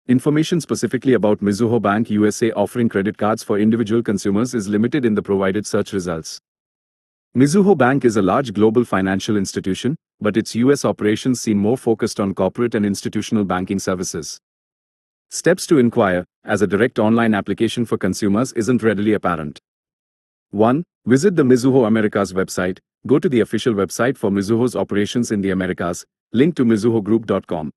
Information specifically about Mizuho Bank USA offering credit cards for individual consumers is limited in the provided search results. Mizuho Bank is a large global financial institution, but its US operations seem more focused on corporate and institutional banking services. Steps to inquire, as a direct online application for consumers isn't readily apparent. 1. Visit the Mizuho Americas website. Go to the official website for Mizuho's operations in the Americas, link to mizuhogroup.com.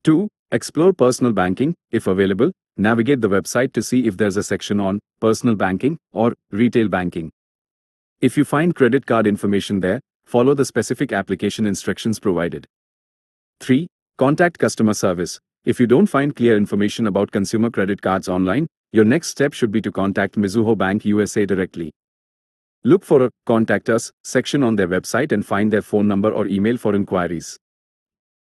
2. Explore personal banking. If available, navigate the website to see if there's a section on personal banking or retail banking. If you find credit card information there, follow the specific application instructions provided. 3. Contact customer service. If you don't find clear information about consumer credit cards online, your next step should be to contact Mizuho Bank USA directly. Look for a Contact Us section on their website and find their phone number or email for inquiries.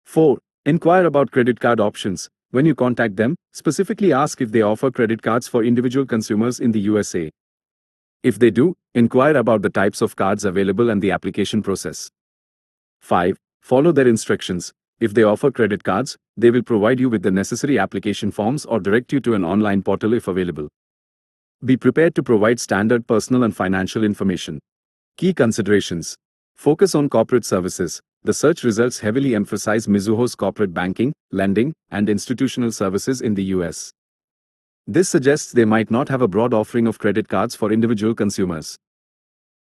4. Inquire about credit card options. When you contact them, specifically ask if they offer credit cards for individual consumers in the USA. If they do, inquire about the types of cards available and the application process. 5. Follow their instructions. If they offer credit cards, they will provide you with the necessary application forms or direct you to an online portal if available. Be prepared to provide standard personal and financial information. Key considerations. Focus on corporate services. The search results heavily emphasize Mizuho's corporate banking, lending, and institutional services in the US. This suggests they might not have a broad offering of credit cards for individual consumers.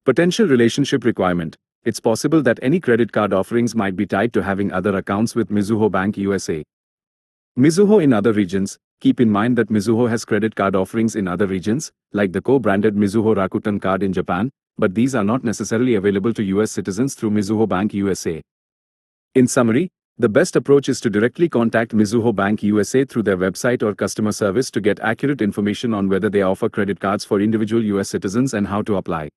Potential relationship requirement. It's possible that any credit card offerings might be tied to having other accounts with Mizuho Bank USA. Mizuho in other regions. Keep in mind that Mizuho has credit card offerings in other regions, like the co-branded Mizuho Rakuten card in Japan, but these are not necessarily available to US citizens through Mizuho Bank USA. In summary, the best approach is to directly contact Mizuho Bank USA through their website or customer service to get accurate information on whether they offer credit cards for individual US citizens and how to apply.